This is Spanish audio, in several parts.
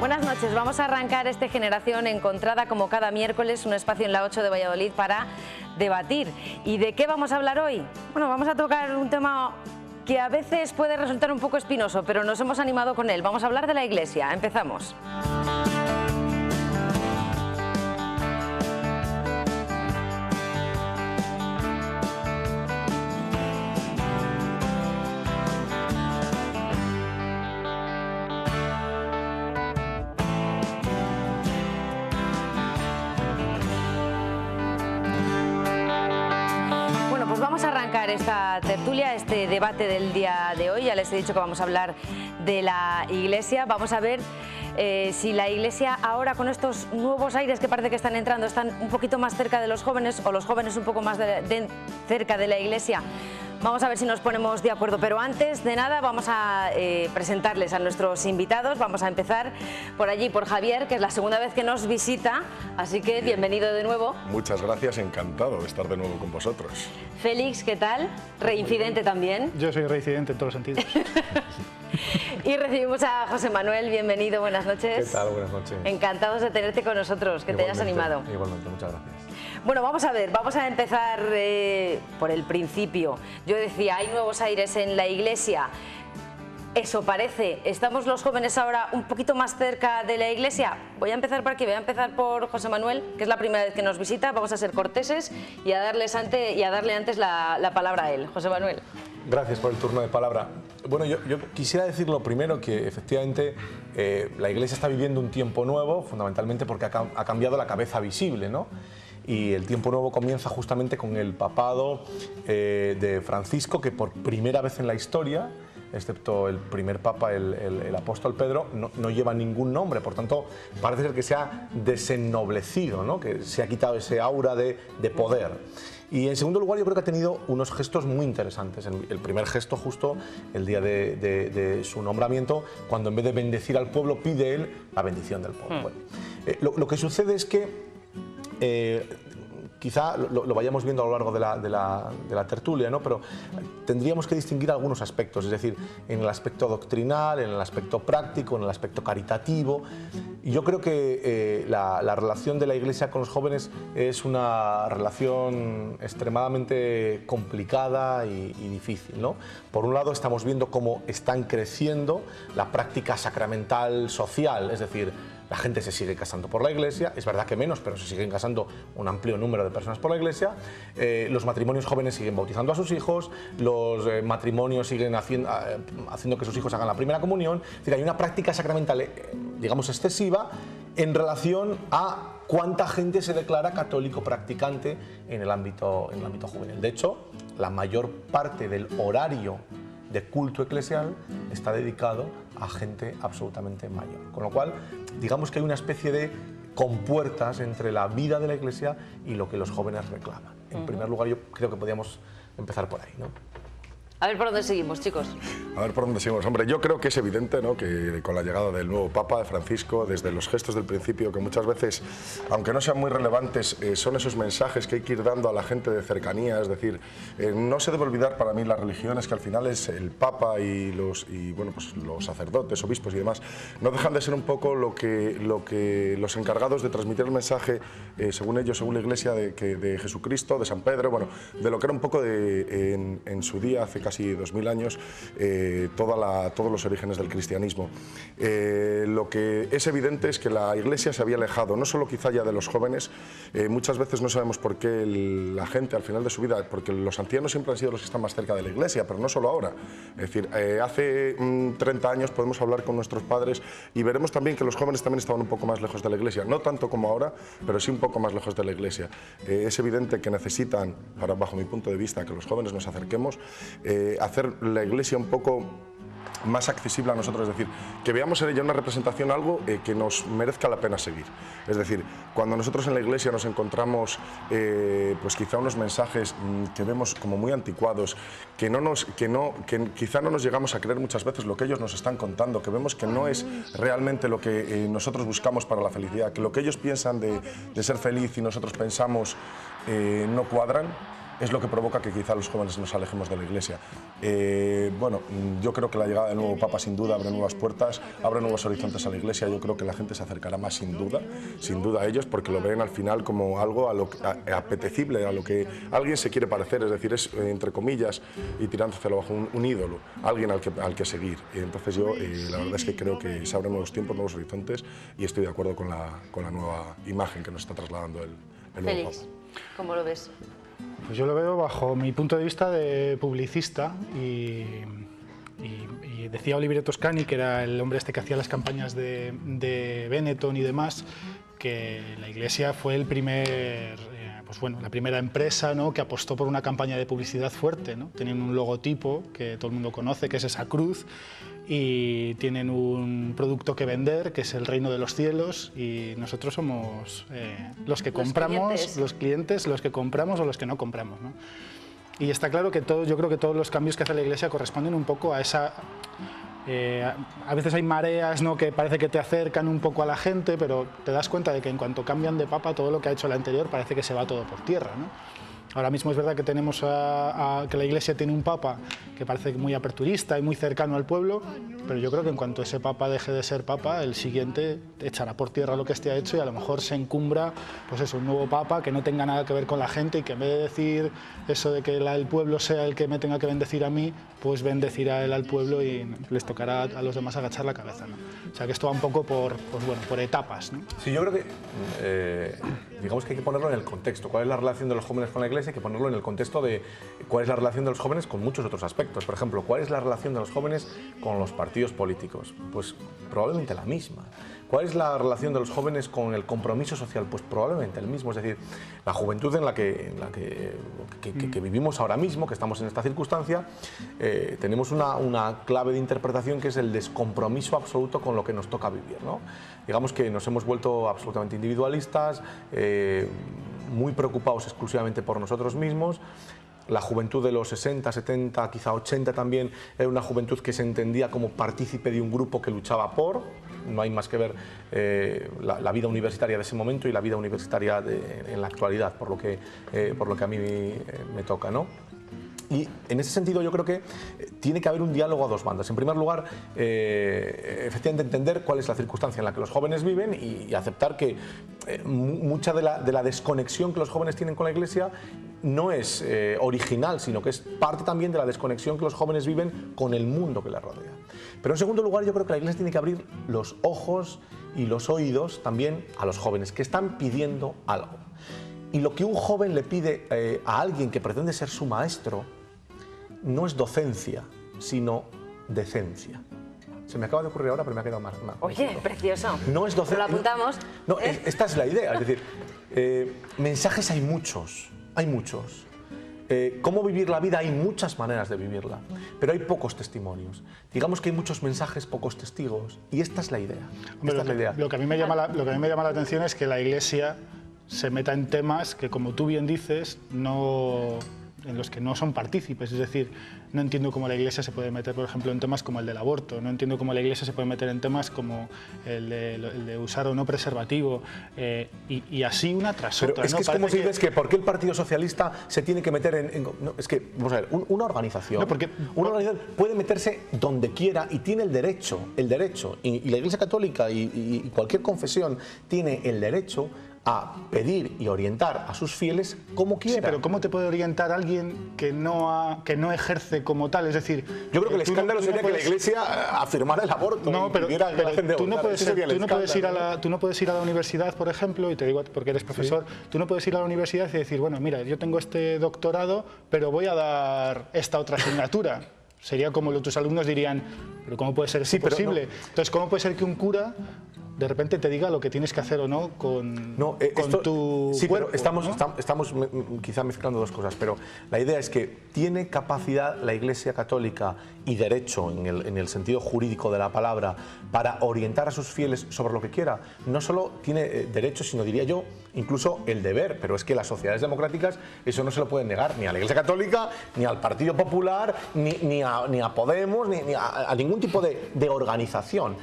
Buenas noches, vamos a arrancar este Generación Encontrada como cada miércoles, un espacio en la 8 de Valladolid para debatir. ¿Y de qué vamos a hablar hoy? Bueno, vamos a tocar un tema que a veces puede resultar un poco espinoso, pero nos hemos animado con él. Vamos a hablar de la Iglesia. Empezamos. Vamos a arrancar esta tertulia, este debate del día de hoy. Ya les he dicho que vamos a hablar de la Iglesia. Vamos a ver si la Iglesia ahora, con estos nuevos aires que parece que están entrando, están un poquito más cerca de los jóvenes o los jóvenes un poco más cerca de la Iglesia. Vamos a ver si nos ponemos de acuerdo, pero antes de nada vamos a presentarles a nuestros invitados. Vamos a empezar por allí, por Javier, que es la segunda vez que nos visita, así que bienvenido de nuevo. Muchas gracias, encantado de estar de nuevo con vosotros. Félix, ¿qué tal? Reincidente también. Yo soy reincidente en todos los sentidos. Y recibimos a José Manuel, bienvenido, buenas noches. ¿Qué tal? Buenas noches. Encantados de tenerte con nosotros, que te hayas animado. Igualmente, muchas gracias. Bueno, vamos a ver, vamos a empezar por el principio. Yo decía, hay nuevos aires en la Iglesia. Eso parece. ¿Estamos los jóvenes ahora un poquito más cerca de la Iglesia? Voy a empezar por aquí, voy a empezar por José Manuel, que es la primera vez que nos visita. Vamos a ser corteses y a darle antes la palabra a él. José Manuel. Gracias por el turno de palabra. Bueno, yo quisiera decir lo primero, que efectivamente la Iglesia está viviendo un tiempo nuevo, fundamentalmente porque ha cambiado la cabeza visible, ¿no? Y el tiempo nuevo comienza justamente con el papado de Francisco, que por primera vez en la historia, excepto el primer papa, el apóstol Pedro, no lleva ningún nombre. Por tanto, parece ser que se ha desennoblecido, ¿no? Que se ha quitado ese aura de poder. Y en segundo lugar, yo creo que ha tenido unos gestos muy interesantes. El primer gesto, justo el día de su nombramiento, cuando en vez de bendecir al pueblo, pide él la bendición del pueblo. Bueno, lo que sucede es que quizá lo vayamos viendo a lo largo de la tertulia, ¿no? Pero tendríamos que distinguir algunos aspectos, es decir, en el aspecto doctrinal, en el aspecto práctico, en el aspecto caritativo. Y yo creo que la relación de la Iglesia con los jóvenes es una relación extremadamente complicada y difícil, ¿no? Por un lado, estamos viendo cómo están creciendo la práctica sacramental social, es decir, la gente se sigue casando por la Iglesia, es verdad que menos, pero se siguen casando un amplio número de personas por la Iglesia. Los matrimonios jóvenes siguen bautizando a sus hijos, los matrimonios siguen haciendo que sus hijos hagan la primera comunión. Es decir, hay una práctica sacramental, digamos, excesiva en relación a cuánta gente se declara católico practicante en el ámbito juvenil. De hecho, la mayor parte del horario de culto eclesial está dedicado a gente absolutamente mayor. Con lo cual, digamos que hay una especie de compuertas entre la vida de la Iglesia y lo que los jóvenes reclaman. En primer lugar, yo creo que podríamos empezar por ahí, ¿no? A ver por dónde seguimos, chicos. A ver por dónde seguimos. Hombre, yo creo que es evidente, ¿no?, que con la llegada del nuevo Papa, de Francisco, desde los gestos del principio, que muchas veces, aunque no sean muy relevantes, son esos mensajes que hay que ir dando a la gente de cercanía. Es decir, no se debe olvidar para mí las religiones, que al final es el Papa y bueno, pues los sacerdotes, obispos y demás, no dejan de ser un poco lo que los encargados de transmitir el mensaje, según ellos, según la Iglesia, de Jesucristo, de San Pedro, bueno, de lo que era un poco en su día, hace casi 2000 años, todos los orígenes del cristianismo. Lo que es evidente es que la Iglesia se había alejado, no solo quizá ya de los jóvenes, muchas veces no sabemos por qué la gente al final de su vida, porque los ancianos siempre han sido los que están más cerca de la Iglesia, pero no solo ahora. Es decir, hace 30 años podemos hablar con nuestros padres y veremos también que los jóvenes también estaban un poco más lejos de la Iglesia, no tanto como ahora, pero sí un poco más lejos de la Iglesia. Es evidente que necesitan, bajo mi punto de vista, que los jóvenes nos acerquemos, hacer la Iglesia un poco más accesible a nosotros, es decir, que veamos en ella una representación, algo que nos merezca la pena seguir. Es decir, cuando nosotros en la Iglesia nos encontramos pues quizá unos mensajes que vemos como muy anticuados, que quizá no nos llegamos a creer muchas veces lo que ellos nos están contando, que vemos que no es realmente lo que nosotros buscamos para la felicidad, que lo que ellos piensan de ser feliz y nosotros pensamos no cuadran. es lo que provoca que quizá los jóvenes nos alejemos de la Iglesia. Bueno, yo creo que la llegada del nuevo Papa sin duda abre nuevas puertas, abre nuevos horizontes a la Iglesia. Yo creo que la gente se acercará más sin duda a ellos, porque lo ven al final como algo apetecible, a lo que alguien se quiere parecer, es decir, es entre comillas y tirándoselo bajo un ídolo, alguien al que seguir. Y entonces yo la verdad es que creo que se abren nuevos tiempos, nuevos horizontes, y estoy de acuerdo con la nueva imagen que nos está trasladando el nuevo Félix, Papa. ¿cómo lo ves? Pues yo lo veo bajo mi punto de vista de publicista y decía Oliviero Toscani, que era el hombre este que hacía las campañas de Benetton y demás, que la Iglesia fue el la primera empresa, ¿no?, que apostó por una campaña de publicidad fuerte, ¿no? Tienen un logotipo que todo el mundo conoce, que es esa cruz, y tienen un producto que vender, que es el reino de los cielos, y nosotros somos los que compramos, los clientes, los que compramos o los que no compramos, ¿no? Y está claro que yo creo que todos los cambios que hace la Iglesia corresponden un poco a esa... a veces hay mareas, ¿no?, que parece que te acercan un poco a la gente, pero te das cuenta de que en cuanto cambian de papa, todo lo que ha hecho el anterior parece que se va todo por tierra, ¿no? Ahora mismo es verdad que tenemos que la Iglesia tiene un papa que parece muy aperturista y muy cercano al pueblo, pero yo creo que en cuanto ese papa deje de ser papa, el siguiente echará por tierra lo que esté hecho y a lo mejor se encumbra, pues eso, un nuevo papa que no tenga nada que ver con la gente y que en vez de decir eso de que el pueblo sea el que me tenga que bendecir a mí, pues bendecirá él al pueblo y les tocará a los demás agachar la cabeza, ¿no? O sea que esto va un poco por etapas, ¿no? Sí, yo creo que digamos que hay que ponerlo en el contexto. ¿Cuál es la relación de los jóvenes con la Iglesia? Hay que ponerlo en el contexto de cuál es la relación de los jóvenes con muchos otros aspectos. Por ejemplo, ¿cuál es la relación de los jóvenes con los partidos políticos? Pues probablemente la misma. ¿Cuál es la relación de los jóvenes con el compromiso social? Pues probablemente el mismo. Es decir, la juventud en la que vivimos ahora mismo, que estamos en esta circunstancia, tenemos una clave de interpretación que es el descompromiso absoluto con lo que nos toca vivir, ¿no? Digamos que nos hemos vuelto absolutamente individualistas, muy preocupados exclusivamente por nosotros mismos. La juventud de los 60, 70, quizá 80 también, era una juventud que se entendía como partícipe de un grupo que luchaba por. No hay más que ver la vida universitaria de ese momento y la vida universitaria en la actualidad, por lo que a mí me toca, ¿no? Y en ese sentido yo creo que tiene que haber un diálogo a dos bandas. En primer lugar, efectivamente entender cuál es la circunstancia en la que los jóvenes viven y aceptar que mucha de la desconexión que los jóvenes tienen con la Iglesia no es original, sino que es parte también de la desconexión que los jóvenes viven con el mundo que les rodea. Pero en segundo lugar, yo creo que la Iglesia tiene que abrir los ojos y los oídos también a los jóvenes que están pidiendo algo. Y lo que un joven le pide a alguien que pretende ser su maestro no es docencia, sino decencia. Se me acaba de ocurrir ahora, pero me ha quedado más. Oye, precioso. No es docencia. ¿Lo apuntamos? No, esta es la idea. Es decir, mensajes hay muchos, hay muchos. Cómo vivir la vida, hay muchas maneras de vivirla, pero hay pocos testimonios. Digamos que hay muchos mensajes, pocos testigos, y esta es la idea. Lo que a mí me llama la atención es que la Iglesia se meta en temas que, como tú bien dices, en los que no son partícipes. Es decir, no entiendo cómo la Iglesia se puede meter, por ejemplo, en temas como el del aborto. No entiendo cómo la Iglesia se puede meter en temas como el de usar o no preservativo. Y así una tras otra. Pero es que es como si dices que ¿por qué el Partido Socialista se tiene que meter no, es que, vamos a ver, una organización, una organización puede meterse donde quiera y tiene el derecho, y la Iglesia Católica y cualquier confesión tiene el derecho a pedir y orientar a sus fieles como quiera. Sí, pero ¿cómo te puede orientar alguien que no ejerce como tal? Es decir, yo creo que el escándalo sería que la Iglesia afirmara el aborto. No, pero tú no puedes ir a la universidad, por ejemplo, y te digo porque eres profesor, ¿sí? Tú no puedes ir a la universidad y decir, bueno, mira, yo tengo este doctorado, pero voy a dar esta otra asignatura. Sería como tus alumnos dirían, pero ¿cómo puede ser posible? No. Entonces, ¿cómo puede ser que un cura de repente te diga lo que tienes que hacer o no con tu cuerpo? Pero estamos quizá mezclando dos cosas, pero la idea es que tiene capacidad la Iglesia Católica y derecho en el sentido jurídico de la palabra para orientar a sus fieles sobre lo que quiera. No solo tiene derecho, sino diría yo, incluso el deber, pero es que las sociedades democráticas eso no se lo pueden negar ni a la Iglesia Católica, ni al Partido Popular, ni a Podemos, ni a ningún tipo de organización.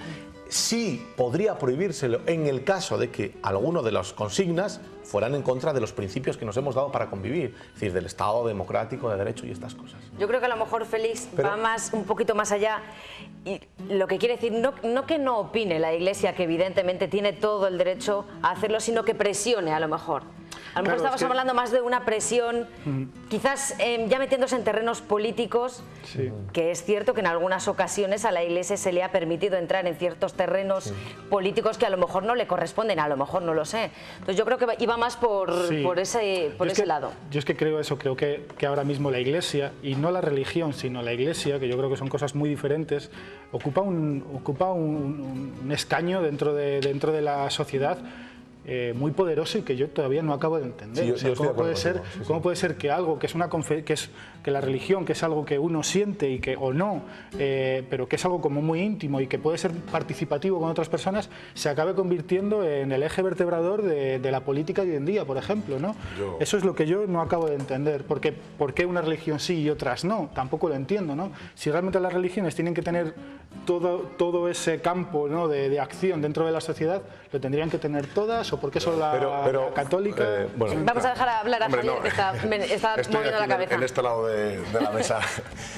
sí podría prohibírselo en el caso de que alguno de las consignas fueran en contra de los principios que nos hemos dado para convivir, es decir, del Estado democrático, de derecho y estas cosas. Yo creo que a lo mejor Félix va un poquito más allá, y lo que quiere decir, no que no opine la Iglesia, que evidentemente tiene todo el derecho a hacerlo, sino que presione a lo mejor. A lo mejor estamos hablando más de una presión, quizás ya metiéndose en terrenos políticos, que es cierto que en algunas ocasiones a la Iglesia se le ha permitido entrar en ciertos terrenos políticos que a lo mejor no le corresponden, a lo mejor no lo sé. Entonces yo creo que iba más por ese lado. Yo es que creo eso, creo que ahora mismo la Iglesia, y no la religión, sino la Iglesia, que yo creo que son cosas muy diferentes, ocupa un escaño dentro de la sociedad muy poderoso y que yo todavía no acabo de entender. Sí, ¿Cómo puede ser que algo que es que la religión, que es algo que uno siente y que o no, pero que es algo como muy íntimo y que puede ser participativo con otras personas, se acabe convirtiendo en el eje vertebrador de la política de hoy en día, por ejemplo, ¿no? Eso es lo que yo no acabo de entender. ¿Por qué una religión sí y otras no? Tampoco lo entiendo, ¿no? Si realmente las religiones tienen que tener todo ese campo, ¿no?, de acción dentro de la sociedad, lo tendrían que tener todas, o porque solo la católica. Vamos a dejar hablar a Javier, que está moviendo la cabeza. En este lado de la mesa.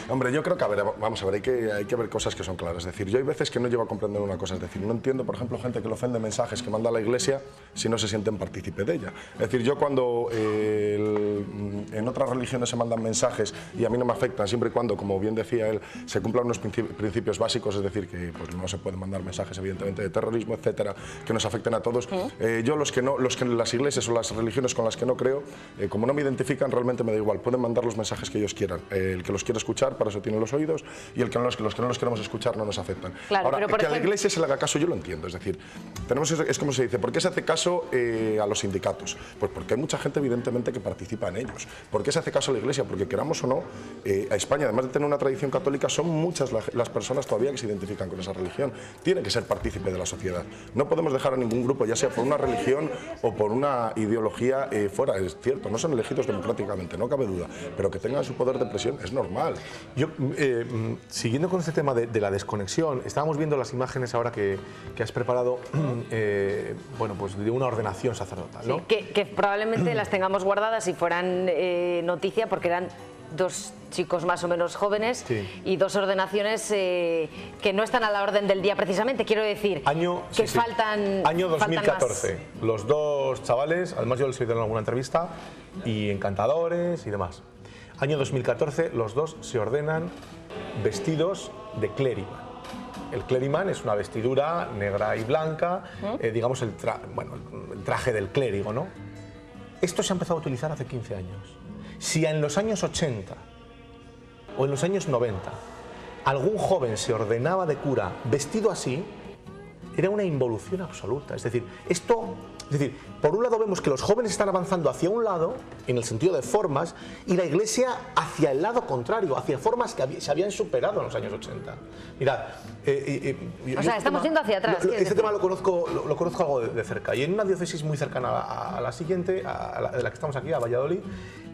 Hombre, yo creo que, vamos a ver, hay que ver cosas que son claras. Es decir, yo hay veces que no llego a comprender una cosa. Es decir, no entiendo, por ejemplo, gente que le ofende mensajes que manda a la Iglesia si no se sienten partícipe de ella. Es decir, yo cuando en otras religiones se mandan mensajes y a mí no me afectan, siempre y cuando, como bien decía él, se cumplan unos principios básicos, es decir, que pues, no se pueden mandar mensajes, evidentemente, de terrorismo, etcétera, que nos afecten a todos. Yo las iglesias o las religiones con las que no creo, como no me identifican, realmente me da igual. Pueden mandar los mensajes que ellos quieran. El que los quiere escuchar, para eso tiene los oídos, y los que no los queremos escuchar no nos afectan. Claro, ahora, pero que a la Iglesia se le haga caso, yo lo entiendo. Es decir, es como se dice, ¿por qué se hace caso a los sindicatos? Pues porque hay mucha gente, evidentemente, que participa en ellos. ¿Por qué se hace caso a la Iglesia? Porque queramos o no, a España, además de tener una tradición católica, son muchas las personas todavía que se identifican con esa religión. Tiene que ser partícipe de la sociedad. No podemos dejar a ningún grupo, ya sea por una religión o por una ideología fuera. Es cierto, no son elegidos democráticamente, no cabe duda, pero que tengan su poder de presión es normal. Yo, siguiendo con este tema de la desconexión, estábamos viendo las imágenes ahora que has preparado, bueno, pues de una ordenación sacerdotal, ¿no? Sí, que probablemente las tengamos guardadas si fueran noticia, porque eran dos chicos más o menos jóvenes, y dos ordenaciones que no están a la orden del día precisamente, quiero decir, faltan... Año 2014, los dos chavales, además yo les he oído en alguna entrevista, y encantadores y demás. Año 2014, los dos se ordenan vestidos de clériman. El clériman es una vestidura negra y blanca, digamos el traje del clérigo, ¿no? Esto se ha empezado a utilizar hace 15 años. Si en los años 80 o en los años 90 algún joven se ordenaba de cura vestido así, era una involución absoluta. Es decir, por un lado vemos que los jóvenes están avanzando hacia un lado, en el sentido de formas, y la Iglesia hacia el lado contrario, hacia formas que se habían superado en los años 80. Mirad, o sea, estamos yendo hacia atrás. Este tema lo conozco algo de cerca, y en una diócesis muy cercana a la siguiente, de la que estamos aquí, a Valladolid,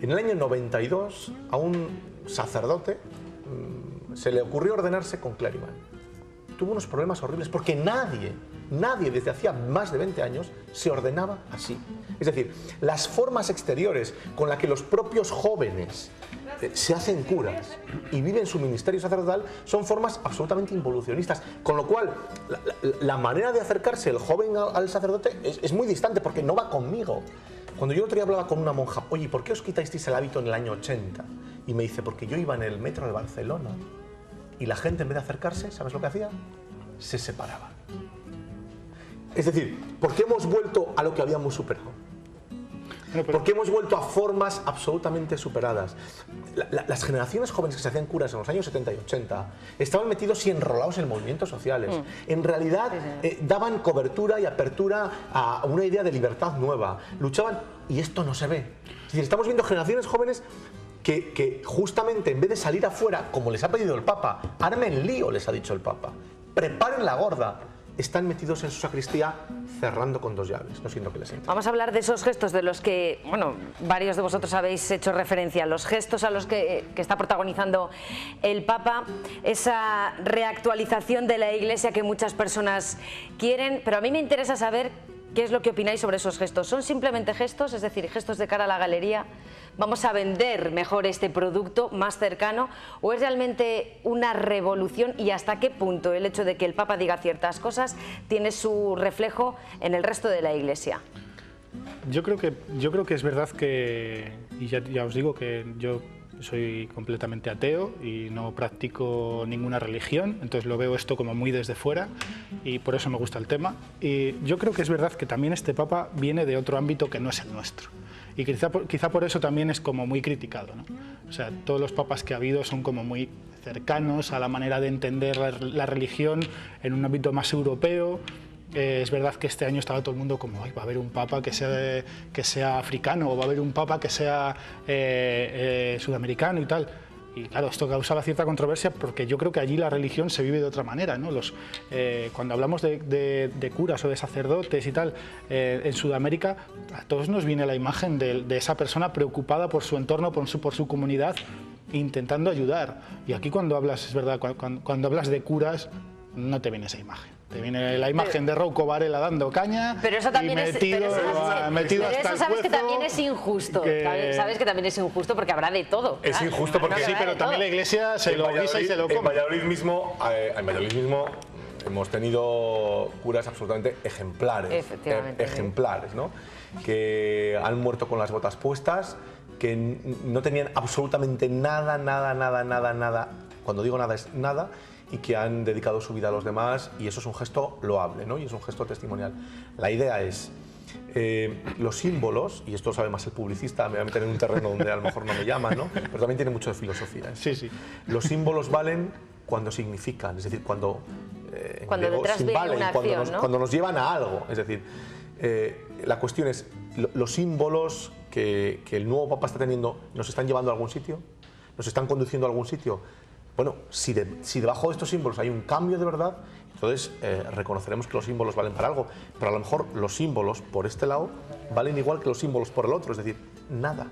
en el año 92 a un sacerdote se le ocurrió ordenarse con clériman. Tuvo unos problemas horribles porque nadie desde hacía más de 20 años se ordenaba así. Es decir, las formas exteriores con las que los propios jóvenes se hacen curas y viven su ministerio sacerdotal son formas absolutamente involucionistas, con lo cual la manera de acercarse el joven al sacerdote es muy distante, porque no va conmigo. Cuando yo el otro día hablaba con una monja, oye, ¿por qué os quitasteis el hábito en el año 80? Y me dice, porque yo iba en el metro de Barcelona y la gente, en vez de acercarse, ¿sabes lo que hacía? Se separaba. Es decir, ¿por qué hemos vuelto a lo que habíamos superado? ¿Por qué hemos vuelto a formas absolutamente superadas? Las generaciones jóvenes que se hacían curas en los años 70 y 80 estaban metidos y enrolados en movimientos sociales. En realidad daban cobertura y apertura a una idea de libertad nueva. Luchaban, y esto no se ve. Es decir, estamos viendo generaciones jóvenes que justamente, en vez de salir afuera, como les ha pedido el Papa, armen lío, les ha dicho el Papa, preparen la gorda están metidos en su sacristía cerrando con 2 llaves, no siendo que les entre. Vamos a hablar de esos gestos de los que, bueno, varios de vosotros habéis hecho referencia, los gestos a los que está protagonizando el Papa, esa reactualización de la Iglesia que muchas personas quieren, pero a mí me interesa saber qué es lo que opináis sobre esos gestos. ¿Son simplemente gestos, es decir, gestos de cara a la galería? ¿Vamos a vender mejor este producto más cercano? ¿O es realmente una revolución? ¿Y hasta qué punto el hecho de que el Papa diga ciertas cosas tiene su reflejo en el resto de la Iglesia? Yo creo que es verdad que, y ya os digo que yo soy completamente ateo y no practico ninguna religión, entonces lo veo esto como muy desde fuera y por eso me gusta el tema. Y yo creo que es verdad que también este Papa viene de otro ámbito que no es el nuestro. Y quizá por eso también es como muy criticado, ¿no? O sea, todos los papas que ha habido son como muy cercanos a la manera de entender la religión en un ámbito más europeo. Es verdad que este año estaba todo el mundo como, ay, va a haber un papa que sea africano, o va a haber un papa que sea sudamericano y tal. Y claro, esto causaba cierta controversia porque yo creo que allí la religión se vive de otra manera, ¿no? Cuando hablamos de curas o de sacerdotes y tal, en Sudamérica a todos nos viene la imagen de esa persona preocupada por su entorno, por su comunidad, intentando ayudar. Y aquí cuando hablas, es verdad, cuando hablas de curas, no te viene esa imagen. Te viene la imagen de Rouco Varela dando caña, pero eso también y metido hasta el eso sabes cuezo, que también es injusto. Sabes que también es injusto porque habrá de todo. Es injusto porque sí, pero también la Iglesia se lo guisa y se lo come. En Valladolid mismo hemos tenido curas absolutamente ejemplares. Efectivamente. Ejemplares, ¿no? Que han muerto con las botas puestas, que no tenían absolutamente nada. Cuando digo nada es nada. Y que han dedicado su vida a los demás, y eso es un gesto loable, ¿no? Y es un gesto testimonial. La idea es, los símbolos, y esto lo sabe más el publicista, me voy a meter en un terreno donde a lo mejor no me llaman, ¿no? Pero también tiene mucho de filosofía. Sí, sí. Los símbolos valen cuando significan, es decir, cuando detrás viene una acción, ¿no? Cuando nos llevan a algo. Es decir, la cuestión es, los símbolos que el nuevo Papa está teniendo, ¿nos están llevando a algún sitio? ¿Nos están conduciendo a algún sitio? Bueno, si debajo de estos símbolos hay un cambio de verdad, entonces reconoceremos que los símbolos valen para algo, pero a lo mejor los símbolos por este lado valen igual que los símbolos por el otro, es decir, nada,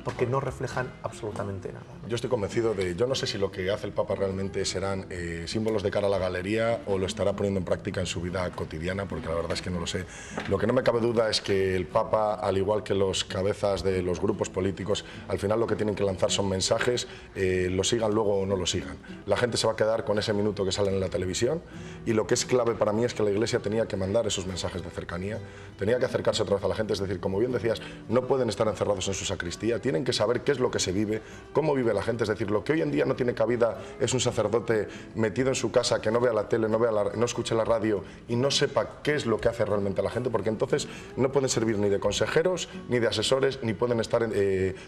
porque no reflejan absolutamente nada. Yo estoy convencido yo no sé si lo que hace el Papa realmente serán símbolos de cara a la galería o lo estará poniendo en práctica en su vida cotidiana, porque la verdad es que no lo sé. Lo que no me cabe duda es que el Papa, al igual que los cabezas de los grupos políticos, al final lo que tienen que lanzar son mensajes, lo sigan luego o no lo sigan. La gente se va a quedar con ese minuto que sale en la televisión, y lo que es clave para mí es que la Iglesia tenía que mandar esos mensajes de cercanía, tenía que acercarse otra vez a la gente, es decir, como bien decías, no pueden estar encerrados en su sacristía, tienen que saber qué es lo que se vive, cómo vive la gente, es decir, lo que hoy en día no tiene cabida es un sacerdote metido en su casa que no vea la tele, no escuche la radio y no sepa qué es lo que hace realmente la gente, porque entonces no pueden servir ni de consejeros, ni de asesores, ni pueden estar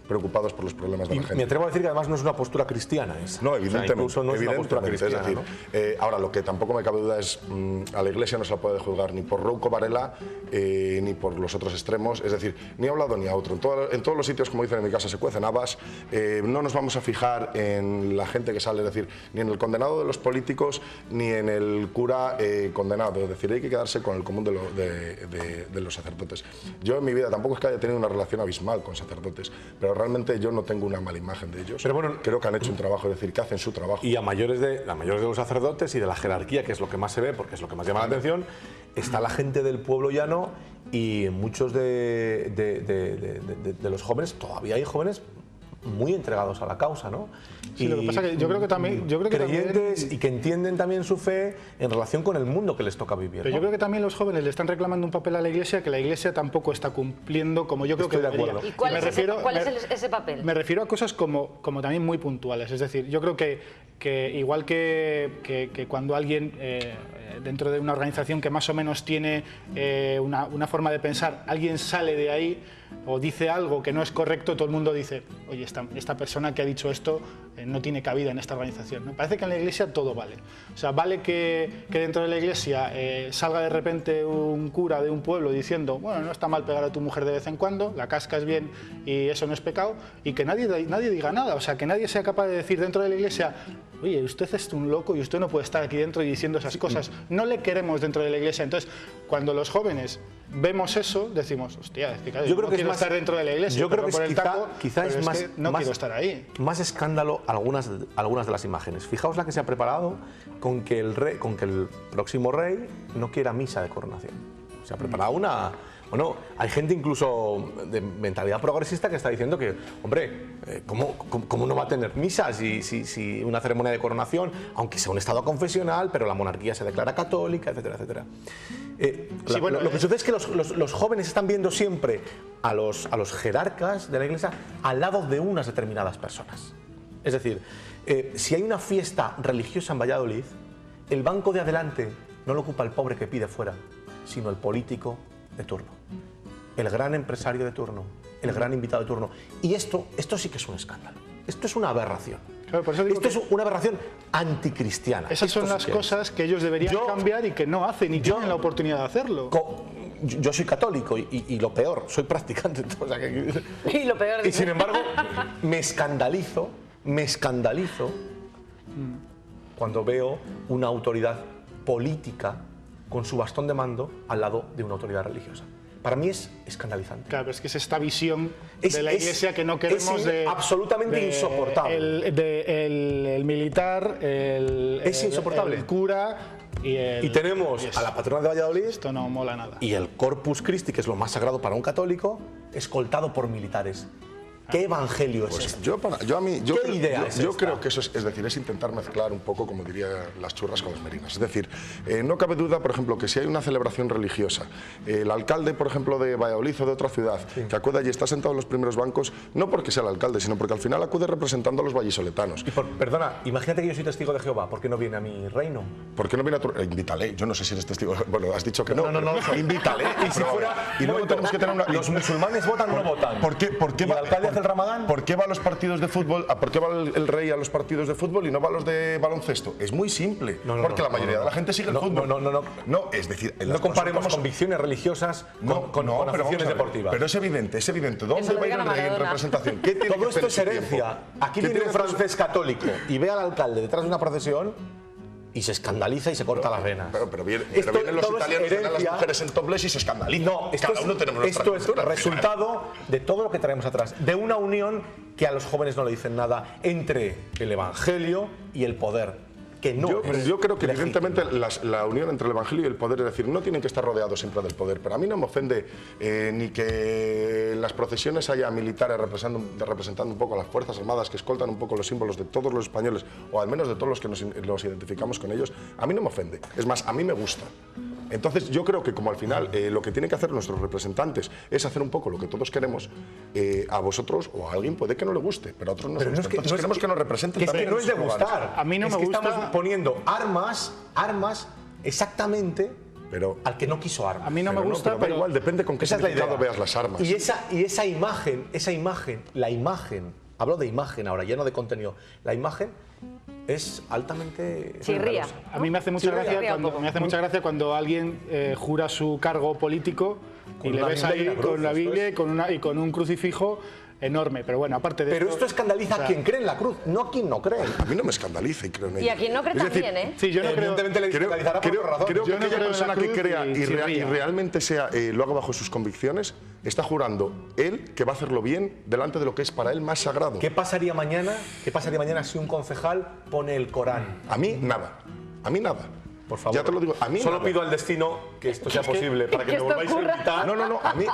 preocupados por los problemas de la gente. Me atrevo a decir que además no es una postura cristiana esa. No, evidentemente. O sea, incluso no es una postura cristiana, es decir, ¿no? Ahora, lo que tampoco me cabe duda es a la Iglesia no se la puede juzgar ni por Rouco Varela ni por los otros extremos, es decir, ni a un lado ni a otro. En todos los sitios, como dicen en mi casa, se cuecen habas. No nos vamos a fijar en la gente que sale, es decir, ni en el condenado de los políticos ni en el cura condenado, es decir, hay que quedarse con el común de los sacerdotes. Yo en mi vida tampoco es que haya tenido una relación abismal con sacerdotes, pero realmente yo no tengo una mala imagen de ellos. Pero bueno, creo que han hecho un trabajo, es decir, que hacen su trabajo. Y a mayores de los sacerdotes y de la jerarquía, que es lo que más se ve, porque es lo que más llama la atención, está la gente del pueblo llano, y muchos de los jóvenes, todavía hay jóvenes muy entregados a la causa, ¿no? Sí, lo que pasa que yo creo que también creyentes y que entienden también su fe en relación con el mundo que les toca vivir. Pero ¿no? yo creo que también los jóvenes le están reclamando un papel a la Iglesia que la Iglesia tampoco está cumpliendo como yo creo que debería. ¿Y cuál es ese papel? Me refiero a cosas como también muy puntuales. Es decir, yo creo que igual que cuando alguien dentro de una organización que más o menos tiene una forma de pensar, alguien sale de ahí o dice algo que no es correcto, todo el mundo dice, oye, esta persona que ha dicho esto no tiene cabida en esta organización. Me parece que en la Iglesia todo vale. O sea, vale que dentro de la Iglesia salga de repente un cura de un pueblo diciendo, bueno, no está mal pegar a tu mujer de vez en cuando, la cascas bien y eso no es pecado, y que nadie diga nada. O sea, que nadie sea capaz de decir dentro de la Iglesia, oye, usted es un loco y usted no puede estar aquí dentro y diciendo esas cosas. No le queremos dentro de la iglesia. Entonces, cuando los jóvenes vemos eso, decimos, hostia, es que claro, yo creo que quiero estar dentro de la iglesia. Yo creo que quizá es más, no quiero estar ahí. Más escándalo algunas de las imágenes. Fijaos la que se ha preparado con que el próximo rey no quiera misa de coronación. Se ha preparado una... Bueno, hay gente incluso de mentalidad progresista que está diciendo que, hombre, ¿cómo no va a tener misa si una ceremonia de coronación, aunque sea un estado confesional, pero la monarquía se declara católica, etcétera, etcétera? Lo que sucede es que los jóvenes están viendo siempre a los jerarcas de la iglesia al lado de unas determinadas personas. Es decir, si hay una fiesta religiosa en Valladolid, el banco de adelante no lo ocupa el pobre que pide fuera, sino el político de turno, el gran empresario de turno, el gran invitado de turno. Y esto sí que es un escándalo. Esto es una aberración. Claro, por eso digo esto es una aberración anticristiana. Esas son las cosas que ellos deberían cambiar y que no hacen y tienen la oportunidad de hacerlo. Yo soy católico y lo peor, soy practicante. O sea, y lo peor. Y sin embargo, me escandalizo cuando veo una autoridad política con su bastón de mando al lado de una autoridad religiosa. Para mí es escandalizante. Claro, pero es que es esta visión de la iglesia que no queremos absolutamente insoportable. El militar, insoportable. El cura y tenemos a la patrona de Valladolid. Esto no mola nada. Y el Corpus Christi, que es lo más sagrado para un católico, escoltado por militares. ¿Qué evangelio es este? Yo ¿Qué creo que eso es decir, es intentar mezclar un poco, como diría, las churras con las merinas. Es decir, no cabe duda, por ejemplo, que si hay una celebración religiosa, el alcalde, por ejemplo, de Valladolid o de otra ciudad, que acude allí y está sentado en los primeros bancos, no porque sea el alcalde, sino porque al final acude representando a los vallisoletanos. Perdona, imagínate que yo soy testigo de Jehová, ¿por qué no viene a mi reino? ¿Por qué no viene a tu reino? Invítale, yo no sé si eres testigo, bueno, has dicho que no. No, invítale. Y si fuera, y luego tenemos que tener una... ¿Los musulmanes votan o no votan? ¿Por qué va el alcalde hace el Ramadán? ¿Por qué va a los partidos de fútbol? ¿Por qué va el rey a los partidos de fútbol y no va a los de baloncesto? Es muy simple, porque la mayoría de la gente sigue el fútbol. No, es decir, no comparemos convicciones religiosas con aficiones deportivas. Pero es evidente. ¿Dónde va a ir el rey en representación? Todo esto es herencia. Aquí viene un francés católico y ve al alcalde detrás de una procesión y se escandaliza y se corta las venas. Pero vienen los italianos, ven a las mujeres en topless y se escandalizan. No, esto es resultado de todo lo que traemos atrás, de una unión que a los jóvenes no le dicen nada entre el evangelio y el poder. Yo creo que evidentemente la unión entre el evangelio y el poder, es decir, no tienen que estar rodeados siempre del poder, pero a mí no me ofende ni que en las procesiones haya militares representando un poco a las Fuerzas Armadas, que escoltan un poco los símbolos de todos los españoles, o al menos de todos los que nos identificamos con ellos. A mí no me ofende, es más, a mí me gusta. Entonces yo creo que como al final lo que tienen que hacer nuestros representantes es hacer un poco lo que todos queremos, a vosotros o a alguien puede que no le guste, pero a otros no les gusta. Entonces queremos que nos representen también. Es que no es de gustar. A mí no me gusta. Estamos poniendo armas exactamente al que no quiso armas. A mí no me gusta, pero igual depende con qué significado veas las armas. Y esa imagen, la imagen, hablo de imagen ahora, ya no de contenido, la imagen es altamente... Chirría. A mí me hace mucha gracia cuando alguien jura su cargo político y le ves ahí con la Biblia y con un crucifijo enorme. Pero bueno, aparte de Pero esto escandaliza a quien cree en la cruz, no a quien no cree. A mí no me escandaliza y creo en ella. Y a quien no cree también, ¿eh? Sí, yo no creo. Evidentemente le escandalizará por otra razón. Creo que aquella creo persona que crea y chirría. realmente lo haga bajo sus convicciones, está jurando él que va a hacerlo bien delante de lo que es para él más sagrado. ¿Qué pasaría mañana si un concejal pone el Corán? A mí nada. A mí nada. Por favor. Ya te lo digo, a mí solo nada. pido al destino que esto sea posible para que me volváis a invitar. No, a mí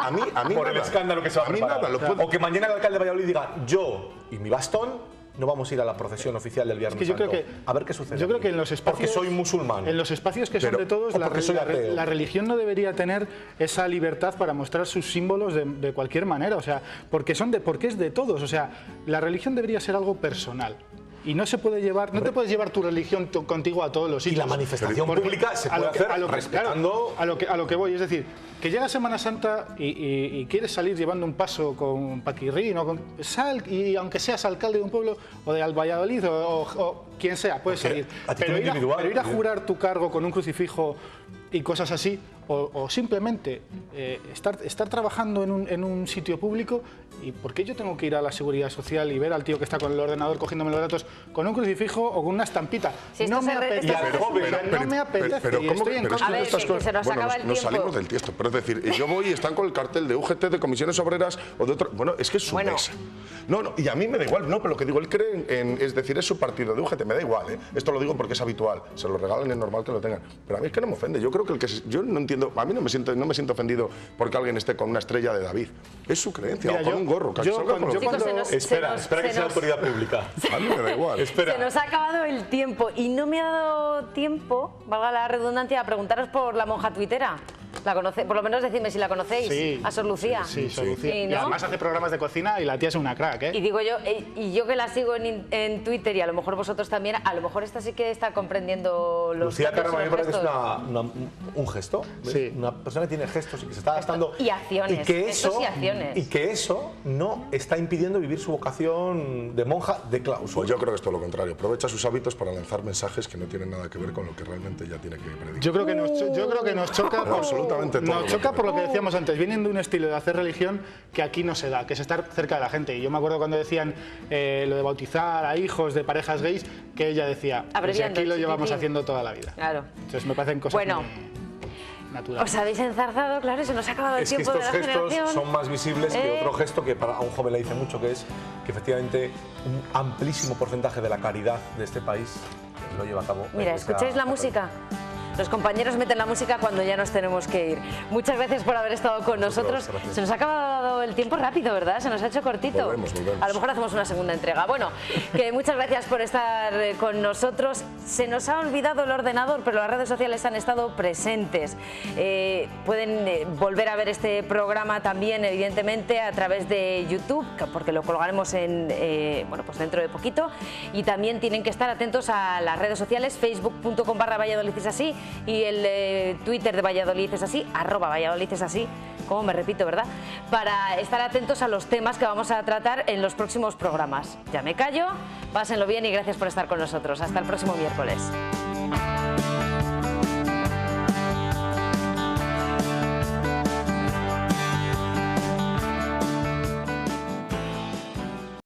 por nada. el escándalo que se va a preparar. Nada, o que mañana el alcalde de Valladolid diga, yo y mi bastón no vamos a ir a la procesión oficial del Viernes Santo. A ver qué sucede. Yo creo que en los espacios... Porque soy musulmán. En los espacios que son de todos, la religión no debería tener esa libertad para mostrar sus símbolos de cualquier manera. O sea, porque es de todos. O sea, la religión debería ser algo personal. Y no se puede llevar, no te puedes llevar tu religión contigo a todos los sitios. Y la manifestación pública se puede hacer respetando... Claro, a lo que voy, es decir, que llega Semana Santa y quieres salir llevando un paso con paquirrín o con sal, y aunque seas alcalde de un pueblo o de Valladolid o quien sea, puedes salir. Pero ir a jurar tu cargo con un crucifijo y cosas así, o simplemente estar trabajando en un sitio público. ¿Y por qué yo tengo que ir a la Seguridad Social y ver al tío que está con el ordenador cogiéndome los datos con un crucifijo o con una estampita? Si no me apetece. No me apetece. Pero ¿cómo que estoy en pero es que contra. A ver, estas que cosas, se nos bueno, acaba el nos tiempo. salimos del tiesto, pero es decir, yo voy y están con el cartel de UGT, de comisiones obreras o de otro. Bueno, es que es su mesa. No, y a mí me da igual, no, pero lo que digo, él cree es decir, es su partido de UGT, me da igual, ¿eh? Esto lo digo porque es habitual, se lo regalan, es normal que lo tengan. Pero a mí es que no me ofende, yo creo que yo no entiendo, a mí no me siento ofendido porque alguien esté con una estrella de David. Es su creencia, Mira, o con un gorro, que salga con los gorros. Espera que sea autoridad pública. A mí me da igual. Espera. Se nos ha acabado el tiempo y no me ha dado tiempo, valga la redundancia, a preguntaros por la monja tuitera. ¿La conoce? Por lo menos decidme si la conocéis, Sí, a Sor Lucía. Sí, Sor Lucía. Sí, Y ¿no? además hace programas de cocina y la tía es una crack, ¿eh? Y digo yo, y yo que la sigo en Twitter y a lo mejor vosotros también, a lo mejor esta sí que está comprendiendo los Lucía cambios Carrama y me los parece que es gestos. un gesto, ¿ves? Sí. Una persona que tiene gestos y que se está gastando. Y acciones, gestos y acciones. Y que eso no está impidiendo vivir su vocación de monja de clausura. Pues yo creo que es todo lo contrario, aprovecha sus hábitos para lanzar mensajes que no tienen nada que ver con lo que realmente ya tiene que predicar. Yo creo que nos choca, No, absolutamente todo. nos choca por lo que decíamos antes. Vienen de un estilo de hacer religión que aquí no se da, que es estar cerca de la gente. Y yo me acuerdo cuando decían lo de bautizar a hijos de parejas gays, que ella decía, pues Abreviando, aquí lo llevamos chiquitín. haciendo toda la vida. Claro. Entonces me parecen cosas Bueno. muy naturales. Os habéis enzarzado, claro, se nos ha acabado el Es que tiempo de estos la gestos generación. son más visibles que otro gesto que para a un joven le dice mucho, que es que efectivamente un amplísimo porcentaje de la caridad de este país lo lleva a cabo. Mira, ¿escucháis la música? Los compañeros meten la música cuando ya nos tenemos que ir. Muchas gracias por haber estado con nosotros. Gracias. Se nos ha acabado el tiempo rápido, ¿verdad? Se nos ha hecho cortito. Volvemos. A lo mejor hacemos una segunda entrega. Bueno, que muchas gracias por estar con nosotros. Se nos ha olvidado el ordenador, pero las redes sociales han estado presentes. Pueden volver a ver este programa también, evidentemente, a través de YouTube, porque lo colgaremos bueno, pues dentro de poquito. Y también tienen que estar atentos a las redes sociales, facebook.com/Valladolid es así, y el Twitter de Valladolid es así, @Valladolid es así, como me repito, ¿verdad? Para estar atentos a los temas que vamos a tratar en los próximos programas. Ya me callo, pásenlo bien y gracias por estar con nosotros. Hasta el próximo miércoles.